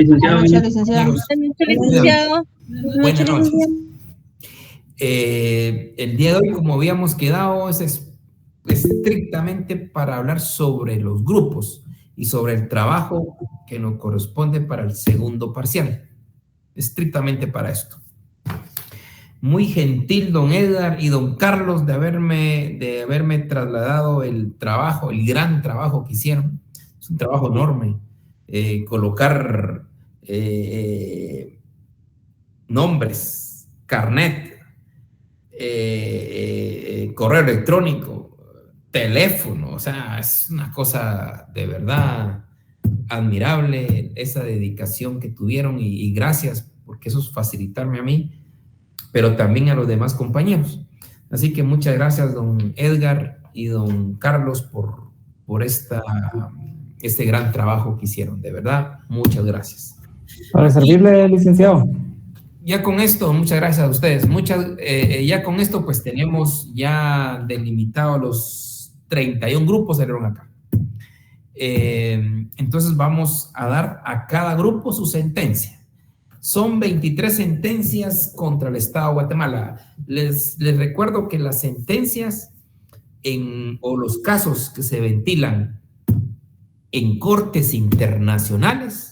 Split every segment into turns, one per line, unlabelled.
Licenciado,
Buenas noches, licenciado.
Licenciado.
Buenas noches. El día de hoy, como habíamos quedado, es estrictamente para hablar sobre los grupos y sobre el trabajo que nos corresponde para el segundo parcial. Estrictamente para esto. Muy gentil don Edgar y don Carlos de haberme trasladado el trabajo, el gran trabajo que hicieron. Es un trabajo enorme. Colocar nombres, carnet, correo electrónico, teléfono, o sea, es una cosa de verdad admirable esa dedicación que tuvieron y gracias, porque eso es facilitarme a mí, pero también a los demás compañeros. Así que muchas gracias, don Edgar y don Carlos, por este gran trabajo que hicieron. De verdad, muchas gracias.
Para servirle, licenciado.
Ya con esto, muchas gracias a ustedes. Ya con esto, pues tenemos ya delimitados los 31 grupos, salieron acá. Entonces vamos a dar a cada grupo su sentencia. Son 23 sentencias contra el Estado de Guatemala. Les recuerdo que las sentencias o los casos que se ventilan en cortes internacionales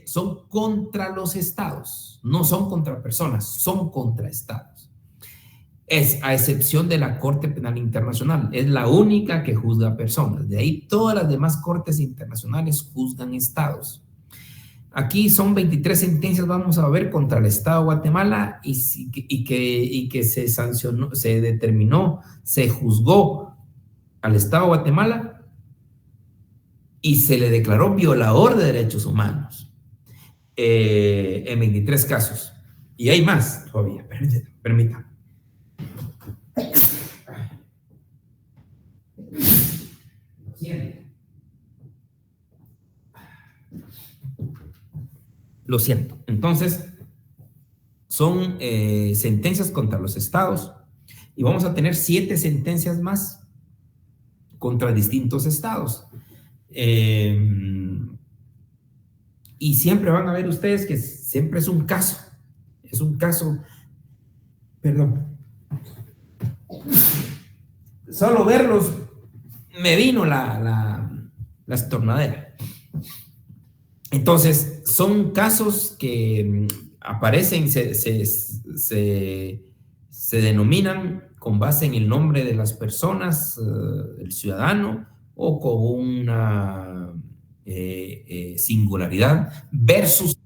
son contra los estados, no son contra personas, son contra estados. Es a excepción de la Corte Penal Internacional, es la única que juzga personas. De ahí todas las demás cortes internacionales juzgan estados. Aquí son 23 sentencias, vamos a ver, contra el Estado de Guatemala y que se sancionó, se determinó, se juzgó al Estado de Guatemala y se le declaró violador de derechos humanos en 23 casos. Y hay más todavía, permítanme. Lo siento. Entonces, son sentencias contra los estados y vamos a tener 7 sentencias más contra distintos estados. Y siempre van a ver ustedes que siempre es un caso, perdón. Solo verlos me vino la estornadera. Entonces, son casos que aparecen, se denominan con base en el nombre de las personas, el ciudadano, o con una singularidad versus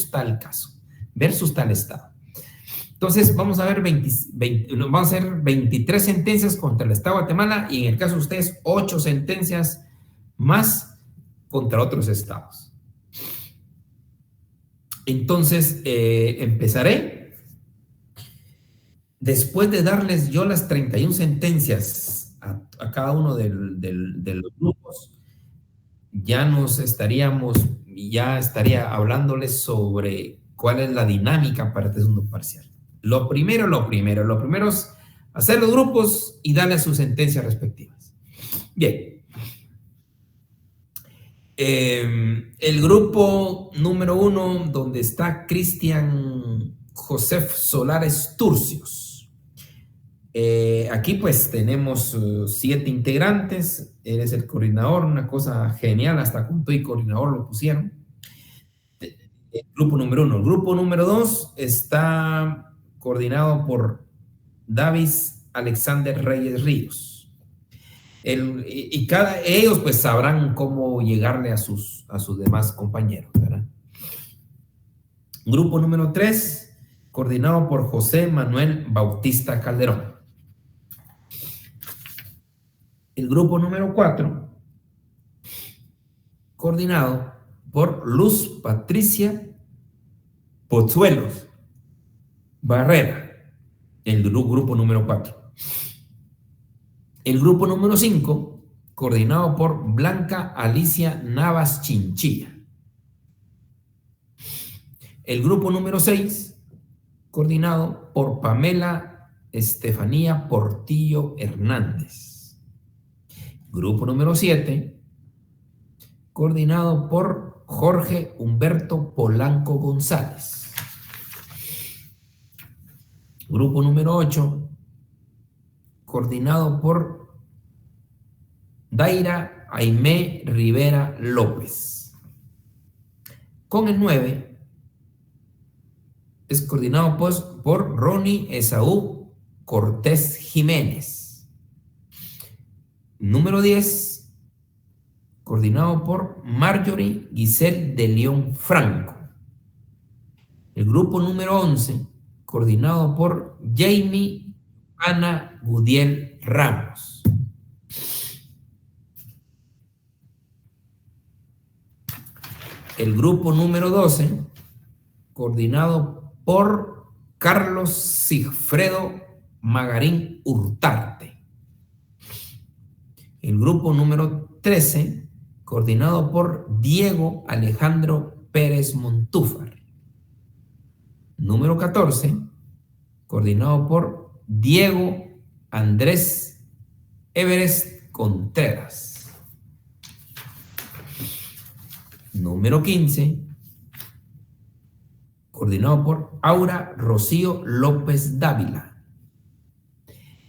tal caso, versus tal estado. Entonces, vamos a ver vamos a hacer 23 sentencias contra el Estado de Guatemala y en el caso de ustedes, 8 sentencias más contra otros estados. Entonces, empezaré. Después de darles yo las 31 sentencias a cada uno de los grupos, ya estaría hablándoles sobre cuál es la dinámica para este segundo parcial. Lo primero es hacer los grupos y darles sus sentencias respectivas. Bien. El grupo número 1, donde está Cristian Josef Solares Turcios. Aquí pues tenemos 7 integrantes. Él es el coordinador, una cosa genial, hasta con todo y coordinador lo pusieron. El grupo número 1. El grupo número 2 está coordinado por Davis Alexander Reyes Ríos. Ellos pues sabrán cómo llegarle a sus demás compañeros, ¿verdad? Grupo número 3, coordinado por José Manuel Bautista Calderón. El grupo número 4, coordinado por Luz Patricia Pozuelos Barrera. El grupo número 4. El grupo número 5, coordinado por Blanca Alicia Navas Chinchilla. El grupo número 6, coordinado por Pamela Estefanía Portillo Hernández. Grupo número 7, coordinado por Jorge Humberto Polanco González. Grupo número 8, coordinado por Daira Aimé Rivera López. Con el 9, es coordinado pues por Ronnie Esaú Cortés Jiménez. Número 10, coordinado por Marjorie Giselle de León Franco. El grupo número 11, coordinado por Jamie Ana Gudiel Ramos. El grupo número 12, coordinado por Carlos Sigfredo Magarín Hurtarte. El grupo número 13, coordinado por Diego Alejandro Pérez Montúfar. Número 14, coordinado por Diego Andrés Everest Contreras. Número 15, coordinado por Aura Rocío López Dávila.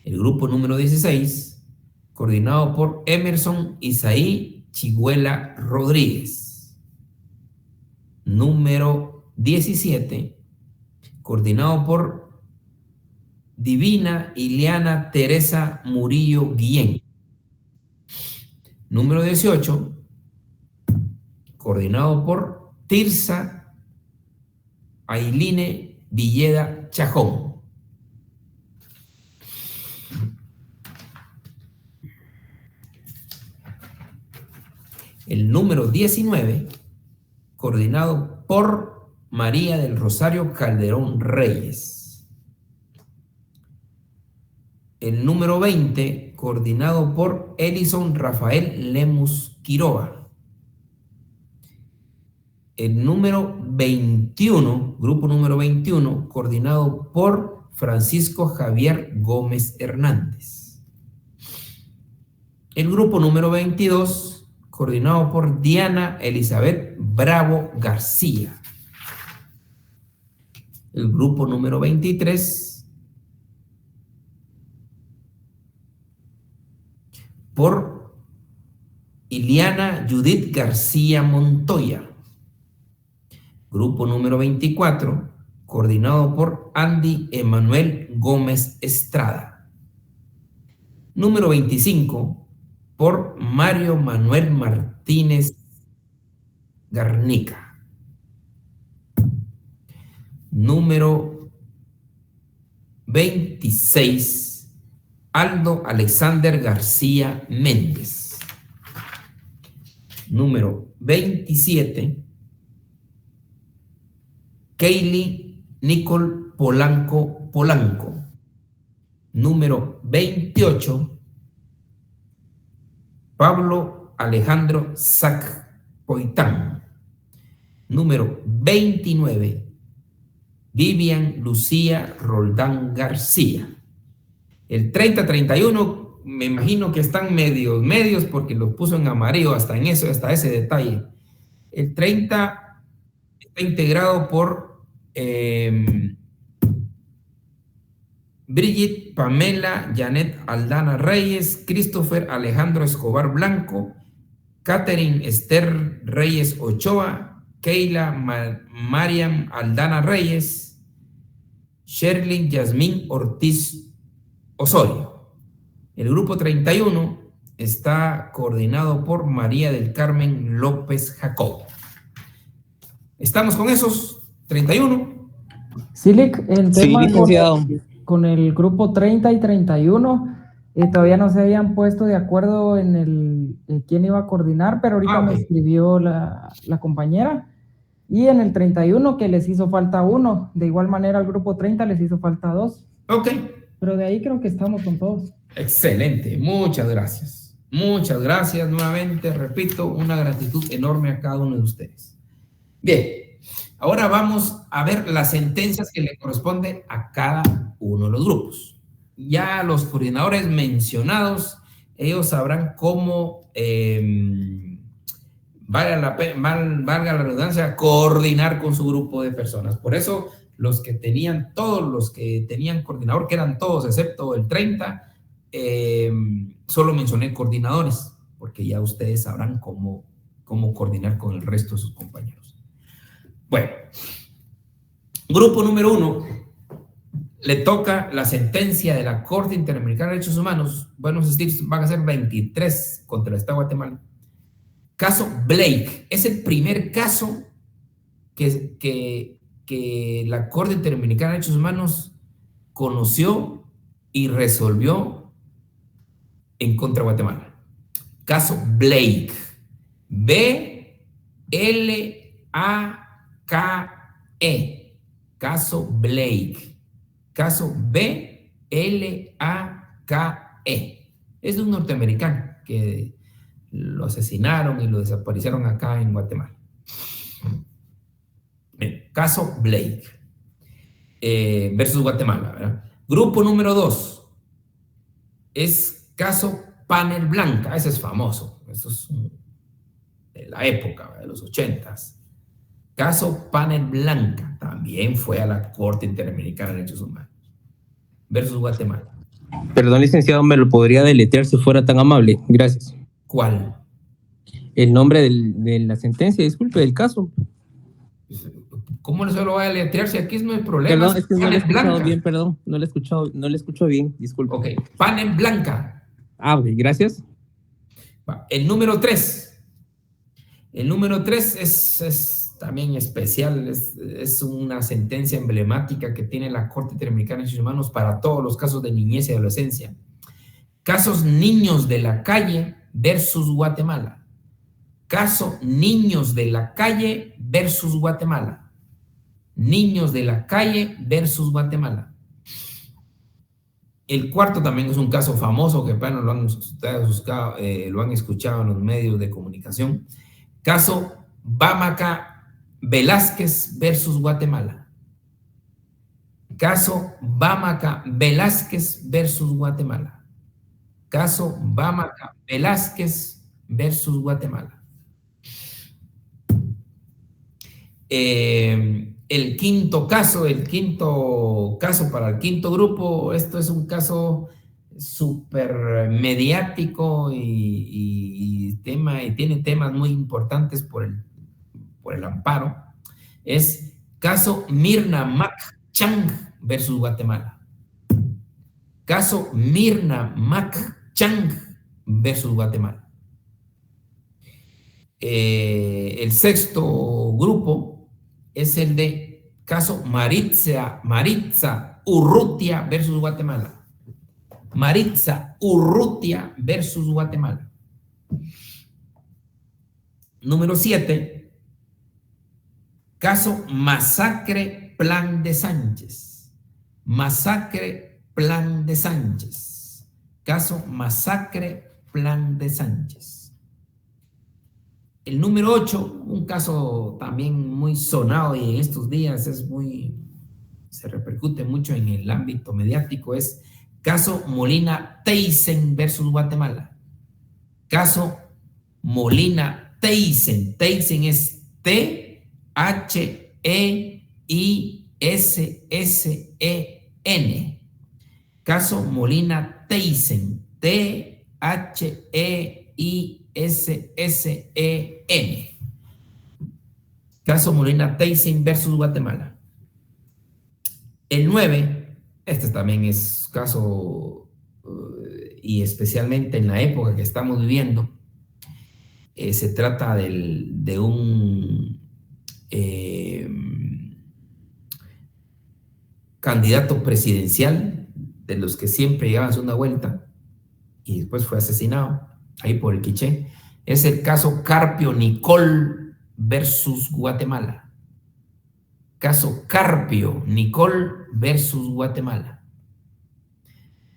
El grupo número 16, coordinado por Emerson Isaí Chiguela Rodríguez. Número 17, coordinado por Divina Ileana Teresa Murillo Guillén. Número 18, coordinado por Tirsa Ailine Villeda Chajón. El número 19, coordinado por María del Rosario Calderón Reyes. El número 20, coordinado por Elison Rafael Lemus Quiroga. El número 21, grupo número 21, coordinado por Francisco Javier Gómez Hernández. El grupo número 22, coordinado por Diana Elizabeth Bravo García. El grupo número 23, por Iliana Judith García Montoya. Grupo número 24, coordinado por Andy Emanuel Gómez Estrada. Número 25, por Mario Manuel Martínez Garnica. Número 26, Aldo Alexander García Méndez. Número 27, Kaylee Nicole Polanco. Número 28, Pablo Alejandro Sac Poitán. Número 29, Vivian Lucía Roldán García. El 30-31, me imagino que están medios porque los puso en amarillo hasta ese detalle. El 30 está integrado por Brigitte Pamela Janet Aldana Reyes, Christopher Alejandro Escobar Blanco, Catherine Esther Reyes Ochoa, Keila Mariam Aldana Reyes, Sherlyn Yasmín Ortiz Osorio. El grupo 31 está coordinado por María del Carmen López Jacob. ¿Estamos con esos 31?
Silic, el tema
licenciado.
con el grupo 30 y 31, todavía no se habían puesto de acuerdo en quién iba a coordinar, pero ahorita me escribió la compañera. Y en el 31 que les hizo falta 1. De igual manera al grupo 30 les hizo falta 2.
Ok.
Pero de ahí creo que estamos con todos.
Excelente, muchas gracias. Muchas gracias nuevamente, repito, una gratitud enorme a cada uno de ustedes. Bien, ahora vamos a ver las sentencias que le corresponden a cada uno de los grupos. Ya los coordinadores mencionados, ellos sabrán cómo valga la redundancia, coordinar con su grupo de personas. Por eso todos los que tenían coordinador, que eran todos excepto el 30, solo mencioné coordinadores, porque ya ustedes sabrán cómo coordinar con el resto de sus compañeros. Bueno, grupo número 1, le toca la sentencia de la Corte Interamericana de Derechos Humanos. Bueno, van a ser 23 contra el Estado de Guatemala. Caso Blake, es el primer caso que la Corte Interamericana de Derechos Humanos conoció y resolvió en contra de Guatemala. Caso Blake, B-L-A-K-E, caso Blake, caso B-L-A-K-E. Es de un norteamericano que lo asesinaron y lo desaparecieron acá en Guatemala. Caso Blake versus Guatemala, ¿verdad? Grupo número 2 es caso Panel Blanca. Ese es famoso. Eso es de la época, ¿verdad? De los 80s. Caso Panel Blanca también fue a la Corte Interamericana de Derechos Humanos versus Guatemala.
Perdón, licenciado, ¿me lo podría deletrear si fuera tan amable? Gracias.
¿Cuál?
El nombre de la sentencia, disculpe, del caso.
¿Cómo no se lo va a deletrear si aquí no hay problema?
Perdón, es que no le he escuchado bien, perdón. No le he escuchado bien, disculpe.
Ok, Panel Blanca.
Ah, ok, gracias.
El número 3. El número 3 es también especial, es una sentencia emblemática que tiene la Corte Interamericana de Derechos Humanos para todos los casos de niñez y adolescencia. Casos Niños de la Calle versus Guatemala. Caso Niños de la Calle versus Guatemala. Niños de la Calle versus Guatemala. El cuarto también es un caso famoso que bueno, lo han escuchado en los medios de comunicación. Caso Bamaca Velázquez versus Guatemala. Caso Bamaca Velázquez versus Guatemala. Caso Bamaca Velázquez versus Guatemala. El quinto caso para el quinto grupo, esto es un caso súper mediático y tiene temas muy importantes por el amparo. Es caso Mirna Mac Chang versus Guatemala. Caso Mirna Mac Chang versus Guatemala. El sexto grupo es el de caso Maritza Urrutia versus Guatemala. Maritza Urrutia versus Guatemala. Número 7, caso Masacre Plan de Sánchez. Masacre Plan de Sánchez. Caso Masacre Plan de Sánchez. El número 8, un caso también muy sonado y en estos días se repercute mucho en el ámbito mediático, es caso Molina Teyssen versus Guatemala. Caso Molina Teyssen. Teyssen es T-H-E-I-S-S-E-N. Caso Molina Teyssen. T-H-E-I-S-S-E-N. Caso Molina Teyssen versus Guatemala. El 9, este también es caso y especialmente en la época que estamos viviendo, se trata de un candidato presidencial de los que siempre llegaban a hacer una vuelta y después fue asesinado ahí por el Quiché. Es el caso Carpio Nicol versus Guatemala. Caso Carpio Nicol versus Guatemala.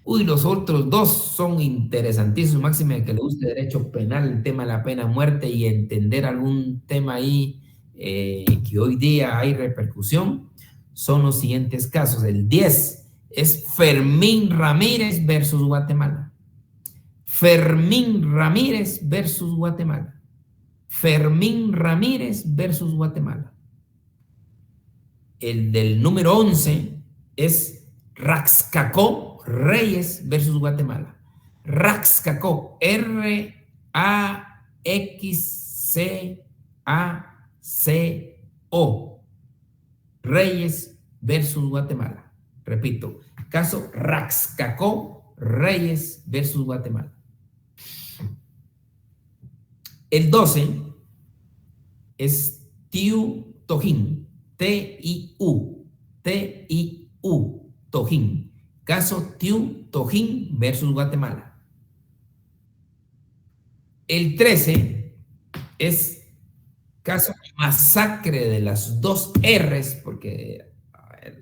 Uy, los otros dos son interesantísimos, máxime que le guste derecho penal, el tema de la pena de muerte y entender algún tema ahí que hoy día hay repercusión, son los siguientes casos. El 10 es Fermín Ramírez versus Guatemala. Fermín Ramírez versus Guatemala. Fermín Ramírez versus Guatemala. El del número 11 es Raxcacó Reyes versus Guatemala. Raxcacó, R-A-X-C-A-C-O, Reyes versus Guatemala. Repito, caso Raxcacó Reyes versus Guatemala. El 12 es Tiu Tojín, T-I-U, Tojín. Caso Tiu Tojín versus Guatemala. El 13 es caso Masacre de las dos R's, porque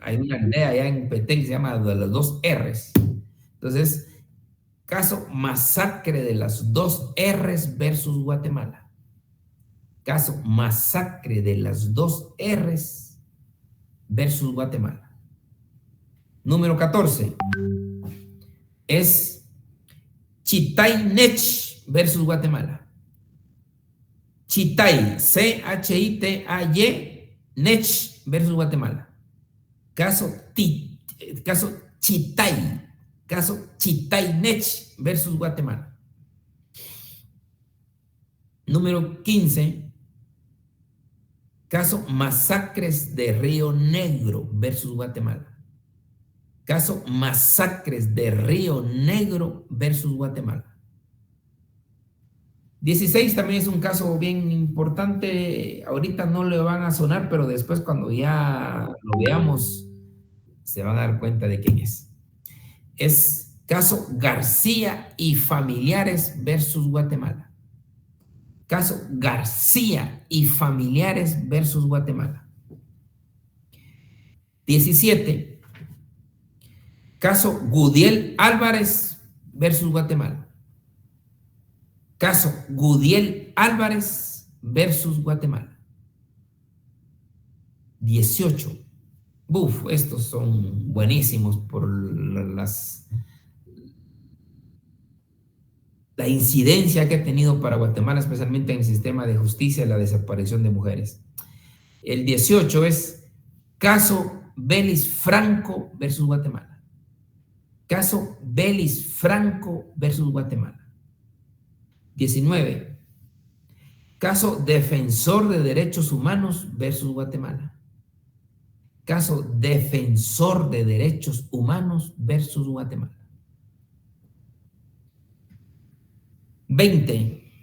hay una aldea allá en Petén que se llama de las dos R's. Entonces, caso Masacre de las dos R's versus Guatemala. Caso Masacre de las dos R's versus Guatemala. Número 14 es Chitay Nech versus Guatemala. Chitay, C-H-I-T-A-Y, Nech versus Guatemala. Caso Chitay. Caso Chitay Nech versus Guatemala. Número 15. Caso Masacres de Río Negro versus Guatemala. Caso Masacres de Río Negro versus Guatemala. 16 también es un caso bien importante. Ahorita no le van a sonar, pero después cuando ya lo veamos se van a dar cuenta de quién es. Es caso García y familiares versus Guatemala. Caso García y familiares versus Guatemala. 17. Caso Gudiel Álvarez versus Guatemala. Caso Gudiel Álvarez versus Guatemala. 18. Estos son buenísimos por la incidencia que ha tenido para Guatemala, especialmente en el sistema de justicia y la desaparición de mujeres. El 18 es caso Belis Franco versus Guatemala. Caso Belis Franco versus Guatemala. 19. Caso Defensor de Derechos Humanos versus Guatemala. Caso Defensor de Derechos Humanos versus Guatemala. 20.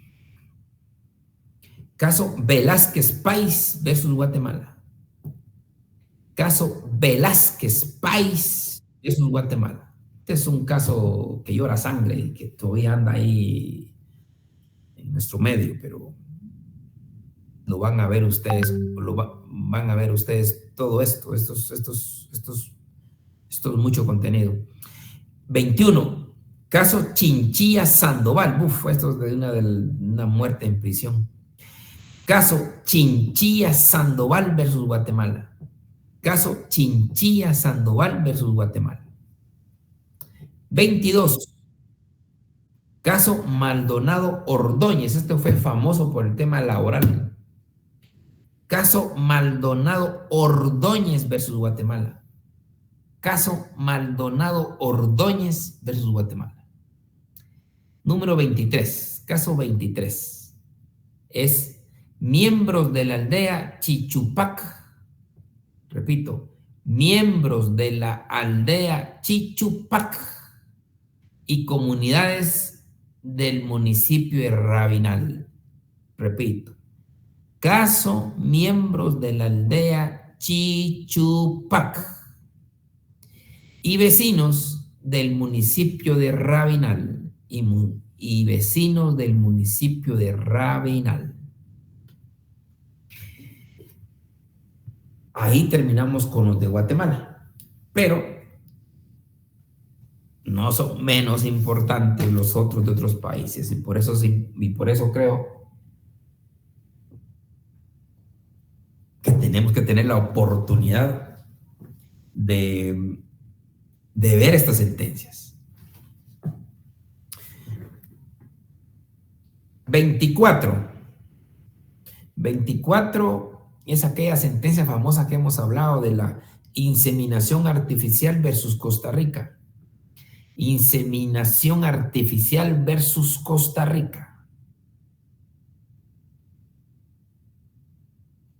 Caso Velázquez Pais versus Guatemala. Caso Velázquez Pais versus Guatemala. Este es un caso que llora sangre y que todavía anda ahí en nuestro medio, pero lo van a ver ustedes, van a ver ustedes todo esto, esto es mucho contenido. 21. Caso Chinchilla Sandoval. Esto es de una muerte en prisión. Caso Chinchilla Sandoval versus Guatemala. Caso Chinchilla Sandoval versus Guatemala. 22. Caso Maldonado Ordóñez. Este fue famoso por el tema laboral. Caso Maldonado Ordóñez versus Guatemala. Caso Maldonado Ordóñez versus Guatemala. Número 23. Caso 23. Es miembros de la aldea Chichupac. Repito, miembros de la aldea Chichupac y comunidades del municipio de Rabinal. Repito, caso miembros de la aldea Chichupac y vecinos del municipio de Rabinal y vecinos del municipio de Rabinal. Ahí terminamos con los de Guatemala, pero no son menos importantes los otros de otros países, y por eso creo que tenemos que tener la oportunidad de ver estas sentencias. 24. 24 es aquella sentencia famosa que hemos hablado de la inseminación artificial versus Costa Rica. Inseminación artificial versus Costa Rica.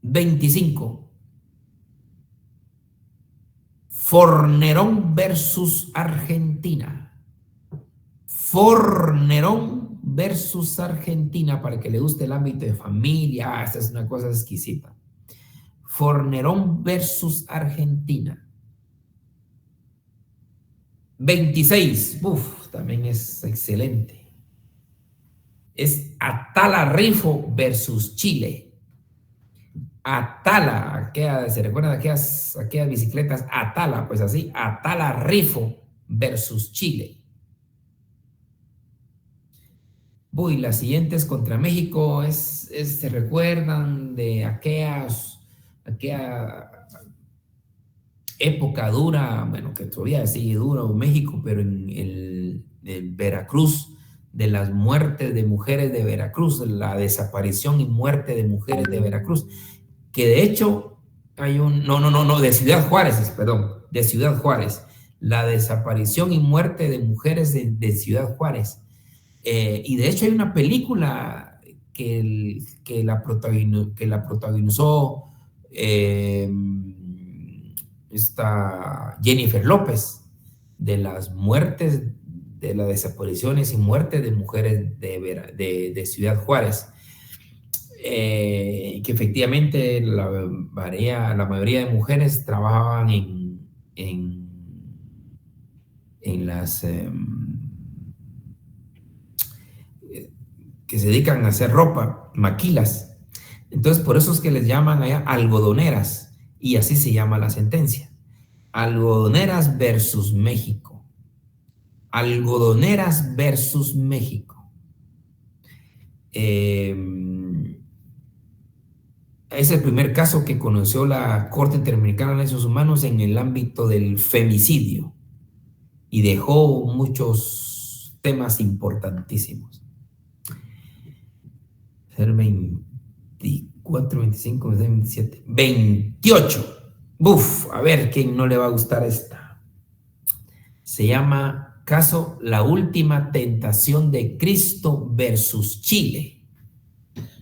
25. Fornerón versus Argentina. Fornerón versus Argentina, para que le guste el ámbito de familia. Esta es una cosa exquisita. Fornerón versus Argentina. 26. También es excelente. Es Atala Rifo versus Chile. Atala, ¿se recuerdan aquellas bicicletas Atala? Pues así, Atala Rifo versus Chile. La siguiente es contra México. ¿Se recuerdan de aquella época dura? Bueno, que todavía sigue dura en México, pero en el Veracruz, de las muertes de mujeres de Veracruz, la desaparición y muerte de mujeres de Veracruz, que de hecho hay de Ciudad Juárez, perdón, de Ciudad Juárez, la desaparición y muerte de mujeres de Ciudad Juárez. Y de hecho hay una película que la protagonizó esta Jennifer López, de las muertes, de las desapariciones y muertes de mujeres de Ciudad Juárez. Que efectivamente la mayoría de mujeres trabajaban en las que se dedican a hacer ropa, maquilas. Entonces, por eso es que les llaman allá algodoneras, y así se llama la sentencia. Algodoneras versus México. Algodoneras versus México. Es el primer caso que conoció la Corte Interamericana de Derechos Humanos en el ámbito del femicidio, y dejó muchos temas importantísimos. 24, 25, 27, 28. A ver, ¿quién no le va a gustar esta? Se llama caso La Última Tentación de Cristo versus Chile.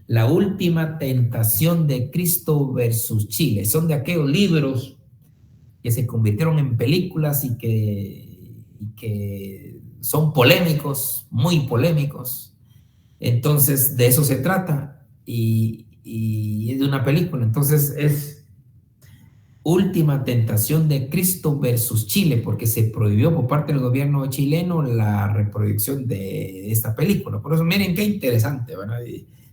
La Última Tentación de Cristo versus Chile. Son de aquellos libros que se convirtieron en películas y que son polémicos, muy polémicos. Entonces, de eso se trata, y es de una película. Entonces, es Última Tentación de Cristo versus Chile, porque se prohibió por parte del gobierno chileno la reproducción de esta película. Por eso, miren qué interesante, ¿verdad?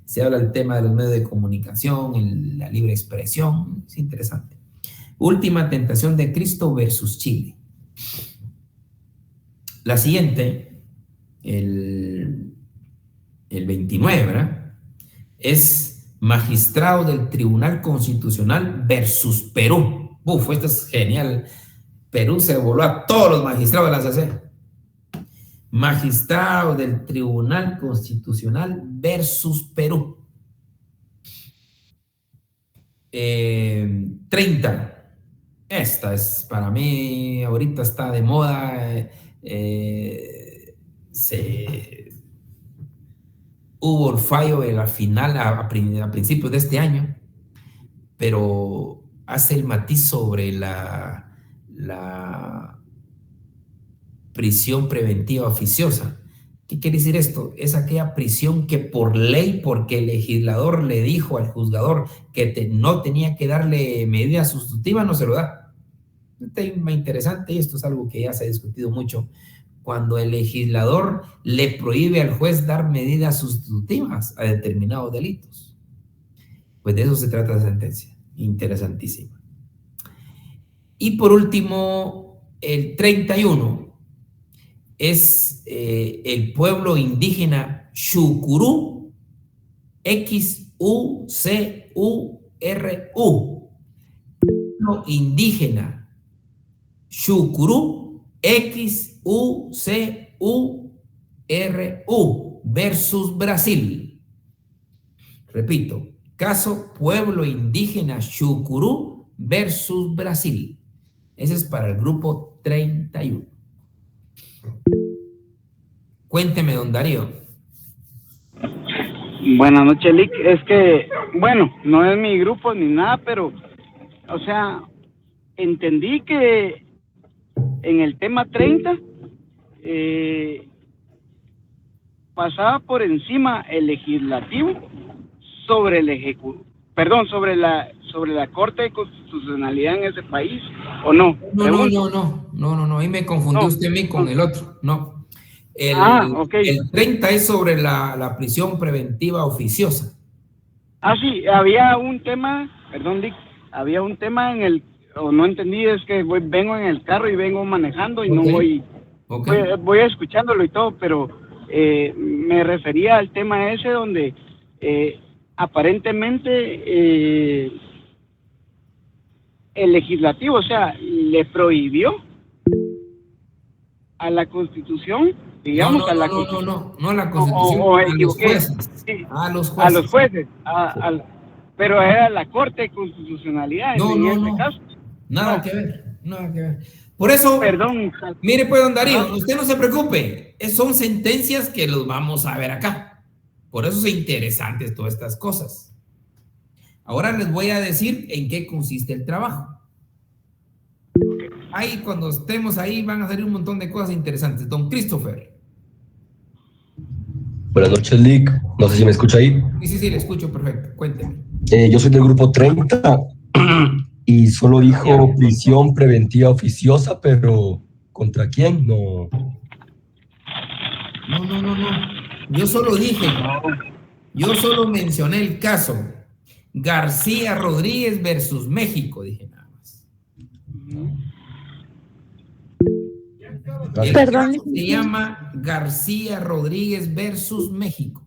Se habla del tema de los medios de comunicación, la libre expresión. Es interesante. Última Tentación de Cristo versus Chile. La siguiente, el 29, ¿verdad? Es magistrado del Tribunal Constitucional versus Perú. Esto es genial. Perú se voló a todos los magistrados de la CC. Magistrado del Tribunal Constitucional versus Perú. 30. Esta es, para mí, ahorita está de moda. Hubo el fallo de la final a principios de este año, pero hace el matiz sobre la prisión preventiva oficiosa. ¿Qué quiere decir esto? Es aquella prisión que por ley, porque el legislador le dijo al juzgador que no tenía que darle medida sustitutiva, no se lo da. Un tema interesante, y esto es algo que ya se ha discutido mucho. Cuando el legislador le prohíbe al juez dar medidas sustitutivas a determinados delitos. Pues de eso se trata la sentencia. Interesantísima. Y por último, el 31 es el pueblo indígena Xucurú, Xucuru. Pueblo indígena Xucurú, Xucuru versus Brasil. Repito, Caso Pueblo Indígena Chucurú versus Brasil. Ese es para el grupo 31. Cuénteme, don Darío.
Buenas noches, Lick. Es que, bueno, no es mi grupo ni nada, pero, o sea, entendí que en el tema 30 pasaba por encima el legislativo sobre el ejecutivo, perdón, sobre la Corte de Constitucionalidad en ese país, ¿o no?
No, ahí me confundió usted a mí con el otro, no.
Okay.
El 30 es sobre la prisión preventiva oficiosa.
Sí, había un tema, perdón, Lick, había un tema en el, o no entendí, es que vengo en el carro y vengo manejando y no voy escuchándolo y todo, pero me refería al tema ese donde aparentemente el legislativo, o sea, le prohibió a la Constitución, digamos,
no a la Constitución, a los jueces.
Sí,
a los
jueces, pero era la Corte de Constitucionalidad en este caso.
Nada que ver. Por eso,
perdón.
Mire pues, don Darío, usted no se preocupe, son sentencias que los vamos a ver acá. Por eso es interesante todas estas cosas. Ahora les voy a decir en qué consiste el trabajo. Ahí, cuando estemos ahí, van a salir un montón de cosas interesantes. Don Christopher.
Buenas noches, Lick. No sé si me escucha ahí.
Sí, le escucho perfecto. Cuénteme.
Yo soy del grupo 30 y solo dijo prisión preventiva oficiosa, pero ¿contra quién? No.
Yo solo mencioné el caso García Rodríguez versus México, dije nada más. El
Perdón.
caso se llama García Rodríguez versus México.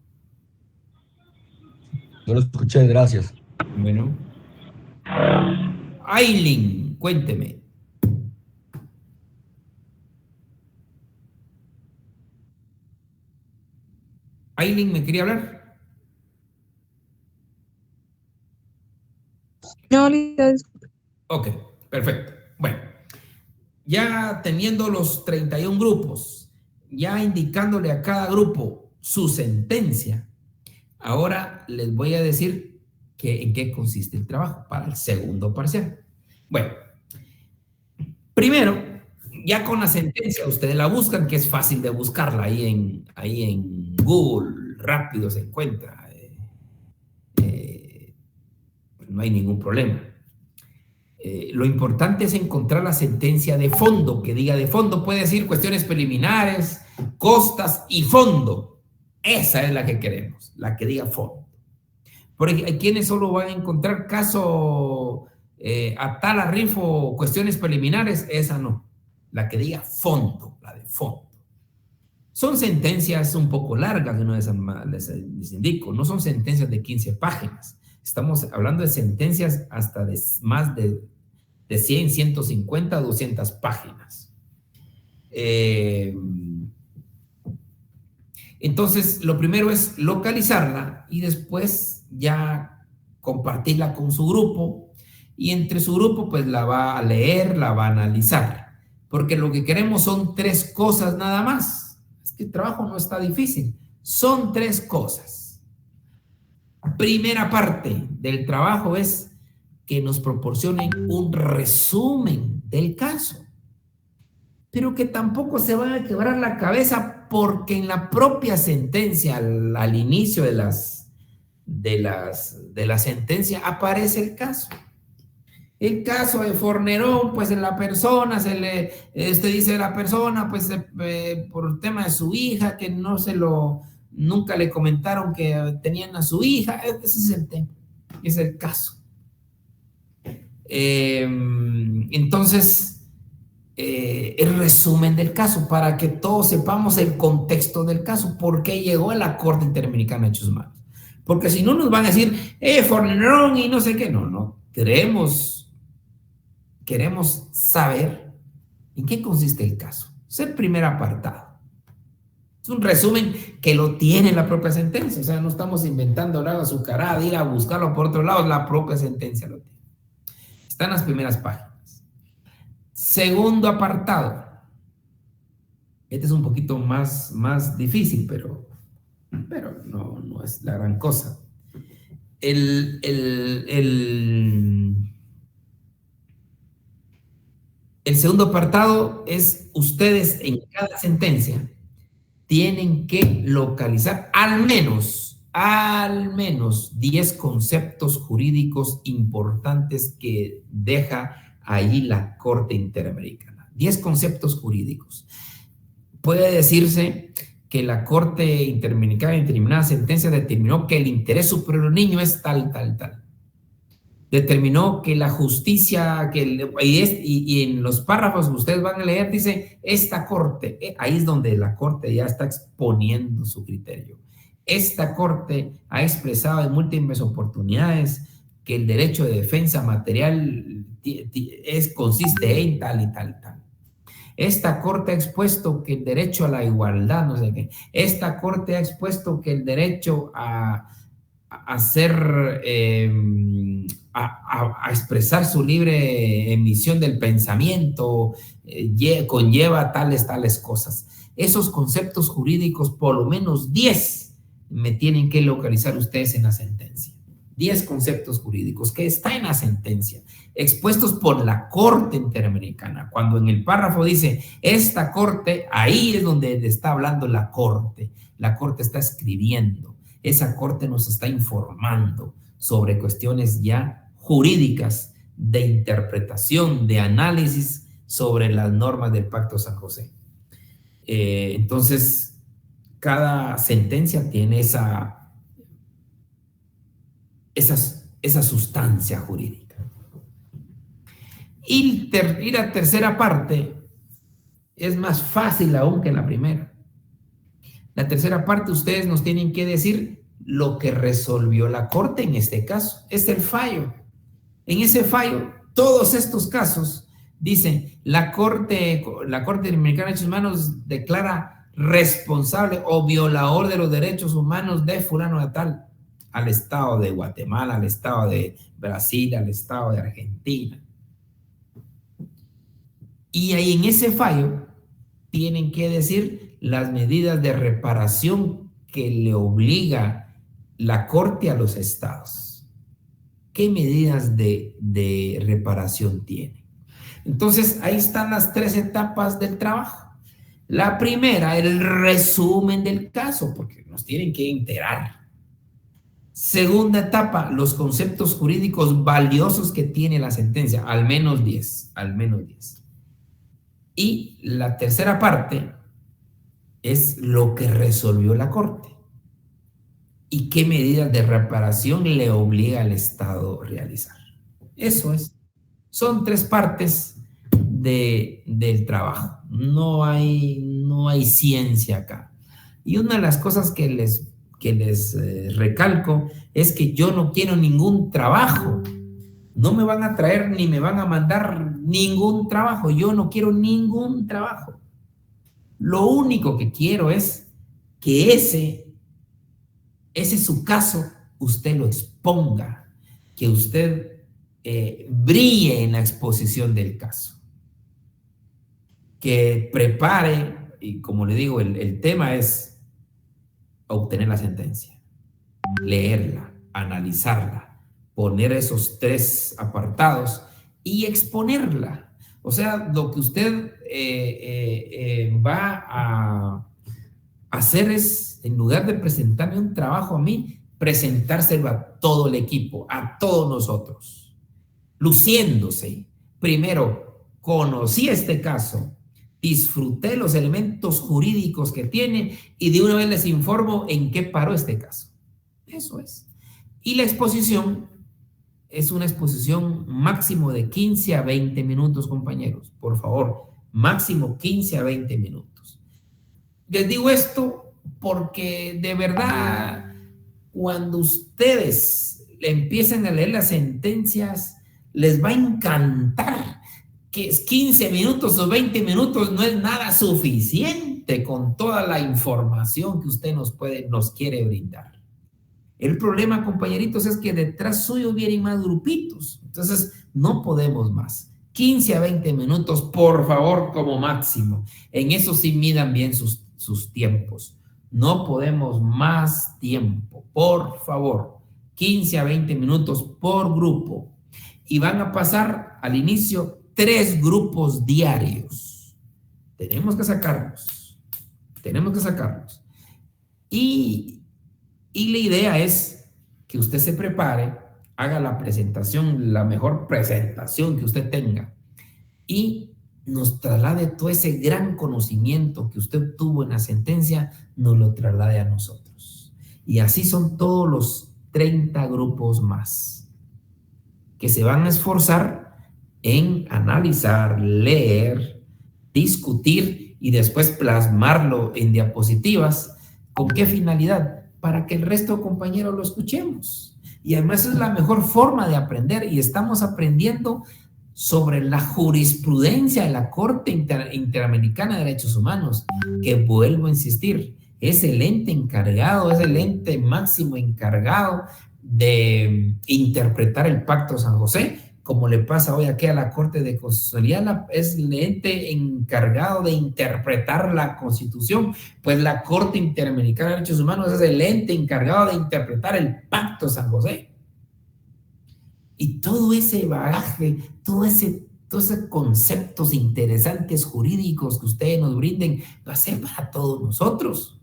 No lo escuché, gracias.
Bueno. Aileen, cuénteme. Aileen, ¿me quería hablar?
No,
Ok, perfecto. Bueno, ya teniendo los 31 grupos, ya indicándole a cada grupo su sentencia, ahora les voy a decir en qué consiste el trabajo para el segundo parcial. Bueno, primero, ya con la sentencia, ustedes la buscan, que es fácil de buscarla ahí en Google, rápido se encuentra. No hay ningún problema. Lo importante es encontrar la sentencia de fondo, que diga de fondo, puede decir cuestiones preliminares, costas y fondo. Esa es la que queremos, la que diga fondo. Porque hay quienes solo van a encontrar caso Atala Rifo, cuestiones preliminares, esa no. La que diga fondo, la de fondo. Son sentencias un poco largas, les indico, no son sentencias de 15 páginas. Estamos hablando de sentencias hasta de más de 100, 150, 200 páginas. Entonces, lo primero es localizarla y después ya compartirla con su grupo, y entre su grupo pues la va a leer, la va a analizar, porque lo que queremos son 3 cosas nada más. Es que el trabajo no está difícil, son 3 cosas. Primera parte del trabajo es que nos proporcionen un resumen del caso, pero que tampoco se van a quebrar la cabeza, porque en la propia sentencia, al inicio de la sentencia, aparece el caso. El caso de Fornerón, pues en la persona, usted dice la persona, pues por el tema de su hija, que nunca le comentaron que tenían a su hija. Ese es el tema, es el caso. Entonces, el resumen del caso, para que todos sepamos el contexto del caso, por qué llegó a la Corte Interamericana de Derechos Humanos. Porque si no nos van a decir, Fornerón y no sé qué. No. Queremos saber en qué consiste el caso. Es el primer apartado. Es un resumen que lo tiene la propia sentencia. O sea, no estamos inventando nada azucarada, ir a buscarlo por otro lado, la propia sentencia lo tiene. Está en las primeras páginas. Segundo apartado. Este es un poquito más difícil, pero no es la gran cosa. El segundo apartado es: ustedes en cada sentencia tienen que localizar al menos 10 conceptos jurídicos importantes que deja ahí la Corte Interamericana. 10 conceptos jurídicos. Puede decirse que la Corte Interamericana en determinada sentencia determinó que el interés superior del niño es tal. Determinó que la justicia, y en los párrafos que ustedes van a leer, dice, esta Corte, ahí es donde la Corte ya está exponiendo su criterio. Esta Corte ha expresado en múltiples oportunidades que el derecho de defensa material consiste en tal y tal. Esta Corte ha expuesto que el derecho a la igualdad, no sé qué. Esta Corte ha expuesto que el derecho a expresar su libre emisión del pensamiento conlleva tales cosas. Esos conceptos jurídicos, por lo menos 10, me tienen que localizar ustedes en la sentencia. 10 conceptos jurídicos que está en la sentencia, expuestos por la Corte Interamericana. Cuando en el párrafo dice esta Corte, ahí es donde está hablando la Corte. La Corte está escribiendo. Esa Corte nos está informando sobre cuestiones ya jurídicas, de interpretación, de análisis sobre las normas del Pacto San José. Entonces, cada sentencia tiene esa sustancia jurídica. Y la tercera parte es más fácil aún que la primera. La tercera parte, ustedes nos tienen que decir lo que resolvió la Corte en este caso. Es el fallo. En ese fallo, todos estos casos dicen, la Corte Interamericana de Derechos Humanos declara responsable o violador de los derechos humanos de fulano de tal al Estado de Guatemala, al Estado de Brasil, al Estado de Argentina. Y ahí en ese fallo tienen que decir las medidas de reparación que le obliga la Corte a los estados. ¿Qué medidas de reparación tiene? Entonces, ahí están las 3 etapas del trabajo. La primera, el resumen del caso, porque nos tienen que enterar. Segunda etapa, los conceptos jurídicos valiosos que tiene la sentencia, al menos 10. Y la tercera parte es lo que resolvió la Corte y qué medidas de reparación le obliga al Estado a realizar. Eso es. Son 3 partes del trabajo. No hay ciencia acá. Y una de las cosas que les recalco es que yo no quiero ningún trabajo. No me van a traer ni me van a mandar ningún trabajo. Yo no quiero ningún trabajo. Lo único que quiero es que ese su caso, usted lo exponga, que usted brille en la exposición del caso, que prepare, y como le digo, el tema es obtener la sentencia, leerla, analizarla, poner esos 3 apartados y exponerla. O sea, lo que usted va a hacer es, en lugar de presentarme un trabajo a mí, presentárselo a todo el equipo, a todos nosotros, luciéndose. Primero, conocí este caso, disfruté los elementos jurídicos que tiene y de una vez les informo en qué paró este caso. Eso es. Y la exposición es una exposición máximo de 15 a 20 minutos, compañeros. Por favor, máximo 15 a 20 minutos. Les digo esto porque de verdad, cuando ustedes empiecen a leer las sentencias, les va a encantar que es 15 minutos o 20 minutos no es nada suficiente con toda la información que usted nos quiere brindar. El problema, compañeritos, es que detrás suyo vienen más grupitos. Entonces, no podemos más. 15 a 20 minutos, por favor, como máximo. En eso sí midan bien sus tiempos. No podemos más tiempo, por favor. 15 a 20 minutos por grupo. Y van a pasar al inicio 3 grupos diarios. Tenemos que sacarlos. Y la idea es que usted se prepare, haga la presentación, la mejor presentación que usted tenga y nos traslade todo ese gran conocimiento que usted tuvo en la sentencia, nos lo traslade a nosotros. Y así son todos los 30 grupos más que se van a esforzar en analizar, leer, discutir y después plasmarlo en diapositivas. ¿Con qué finalidad? Para que el resto de compañeros lo escuchemos. Y además es la mejor forma de aprender y estamos aprendiendo sobre la jurisprudencia de la Corte Interamericana de Derechos Humanos, que vuelvo a insistir, es el ente encargado, es el ente máximo encargado de interpretar el Pacto San José, como le pasa hoy aquí a la Corte de Constitucionalidad, es el ente encargado de interpretar la Constitución, pues la Corte Interamericana de Derechos Humanos es el ente encargado de interpretar el Pacto San José. Y todo ese bagaje, todos esos conceptos interesantes jurídicos que ustedes nos brinden, va a ser para todos nosotros.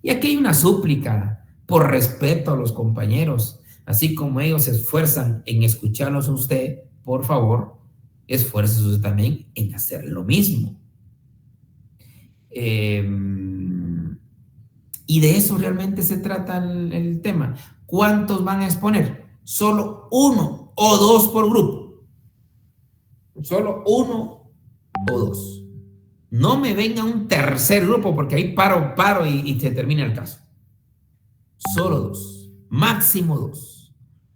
Y aquí hay una súplica por respeto a los compañeros. Así como ellos se esfuerzan en escucharlos a usted, por favor, esfuércese usted también en hacer lo mismo. Y de eso realmente se trata el tema. ¿Cuántos van a exponer? Solo 1 o 2 por grupo. Solo 1 o 2. No me venga un tercer grupo porque ahí paro y se termina el caso. Solo 2. Máximo 2.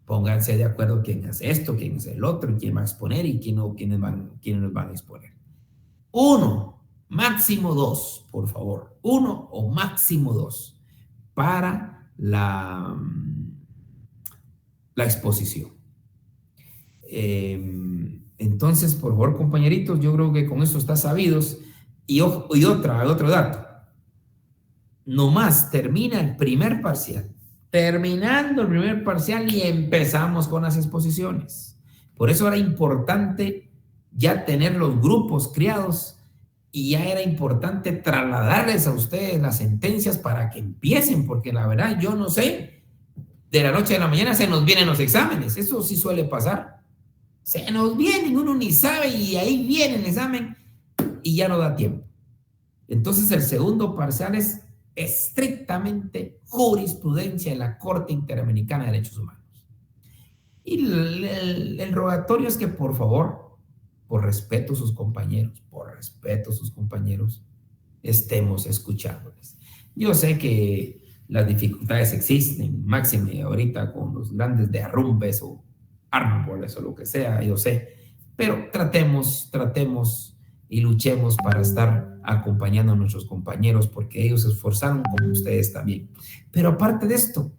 Pónganse de acuerdo quién hace esto, quién hace el otro, y quién va a exponer y quiénes nos van a exponer. 1, máximo 2, por favor. 1 o máximo 2 para la exposición. Entonces, por favor, compañeritos, yo creo que con esto está sabidos. Y otro dato. Nomás termina el primer parcial. Terminando el primer parcial y empezamos con las exposiciones. Por eso era importante ya tener los grupos creados y ya era importante trasladarles a ustedes las sentencias para que empiecen, porque la verdad yo no sé, de la noche a la mañana se nos vienen los exámenes, eso sí suele pasar. Se nos vienen, uno ni sabe y ahí viene el examen y ya no da tiempo. Entonces el segundo parcial es estrictamente jurisprudencia de la Corte Interamericana de Derechos Humanos. Y el rogatorio es que, por favor, por respeto a sus compañeros, estemos escuchándoles. Yo sé que las dificultades existen, máxime ahorita con los grandes derrumbes o árboles o lo que sea, yo sé, pero tratemos y luchemos para estar acompañando a nuestros compañeros porque ellos se esforzaron como ustedes también. Pero aparte de esto,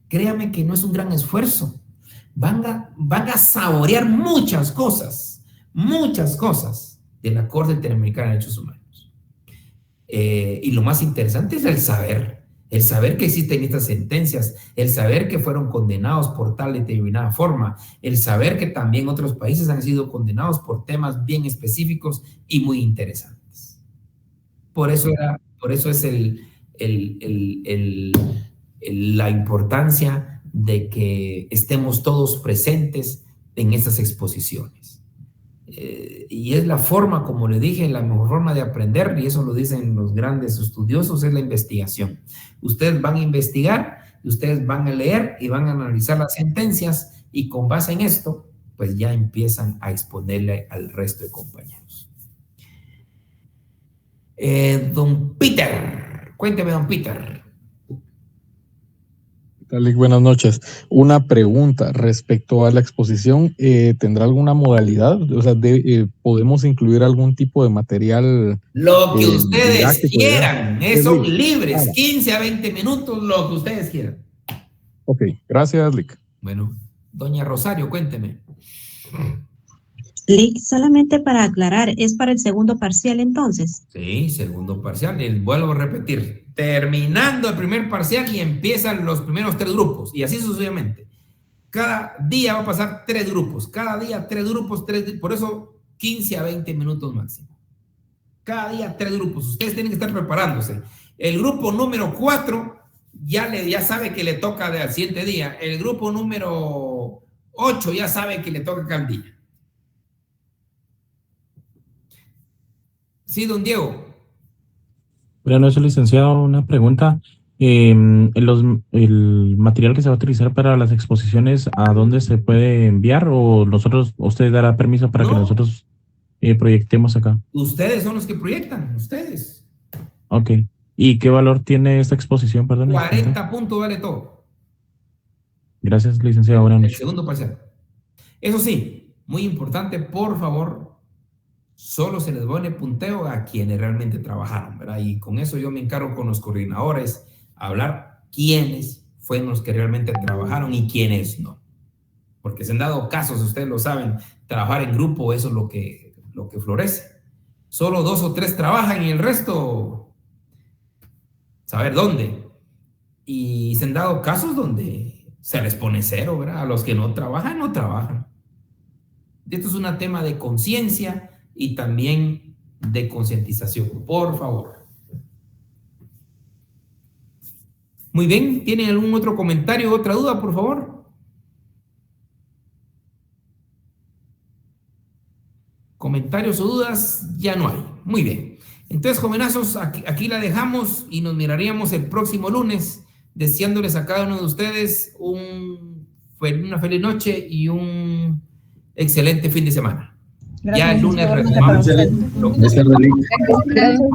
créanme que no es un gran esfuerzo. Van a saborear muchas cosas de la Corte Interamericana de Derechos Humanos. Y lo más interesante es el saber que existen estas sentencias, el saber que fueron condenados por tal determinada forma, el saber que también otros países han sido condenados por temas bien específicos y muy interesantes. Por eso es la importancia de que estemos todos presentes en estas exposiciones. Y es la forma, como le dije, la mejor forma de aprender, y eso lo dicen los grandes estudiosos, es la investigación. Ustedes van a investigar, ustedes van a leer y van a analizar las sentencias y con base en esto, pues ya empiezan a exponerle al resto de compañeros. Don Peter, cuénteme, don Peter.
Lic, buenas noches. Una pregunta respecto a la exposición, ¿tendrá alguna modalidad? O sea, ¿podemos incluir algún tipo de material?
Lo que ustedes
didáctico,
quieran,
¿verdad?
son libres, 15 a 20 minutos, lo que ustedes quieran.
Ok, gracias, Lic.
Bueno, doña Rosario, cuénteme.
Lic, solamente para aclarar, ¿es para el segundo parcial entonces?
Sí, segundo parcial, y vuelvo a repetir, terminando el primer parcial y empiezan los primeros 3 grupos, y así sucesivamente. Cada día va a pasar 3 grupos, cada día 3 grupos, por eso 15 a 20 minutos máximo. Cada día 3 grupos, ustedes tienen que estar preparándose. El grupo número 4 ya sabe que le toca al siguiente día, el grupo número 8 ya sabe que le toca Candilla. Sí, don Diego.
Buenas noches, licenciado. Una pregunta. ¿El material que se va a utilizar para las exposiciones, a dónde se puede enviar? ¿O usted dará permiso para que nosotros proyectemos acá?
Ustedes son los que proyectan, ustedes.
Ok. ¿Y qué valor tiene esta exposición, perdón?
40 puntos vale todo.
Gracias, licenciado. Buenas noches.
El segundo parcial. Eso sí, muy importante, por favor, solo se les pone punteo a quienes realmente trabajaron, ¿verdad? Y con eso yo me encargo con los coordinadores, a hablar quiénes fueron los que realmente trabajaron y quiénes no. Porque se han dado casos, ustedes lo saben, trabajar en grupo, eso es lo que florece. Solo 2 o 3 trabajan y el resto, saber dónde. Y se han dado casos donde se les pone 0, ¿verdad? A los que no trabajan, no trabajan. Esto es un tema de conciencia y también de concientización, por favor. Muy bien, ¿tienen algún otro comentario o otra duda, por favor? Comentarios o dudas ya no hay. Muy bien. Entonces, jovenazos, aquí la dejamos y nos miraríamos el próximo lunes, deseándoles a cada uno de ustedes una feliz noche y un excelente fin de semana. Gracias, ya el lunes retomamos.
Gracias, Lic.
Gracias.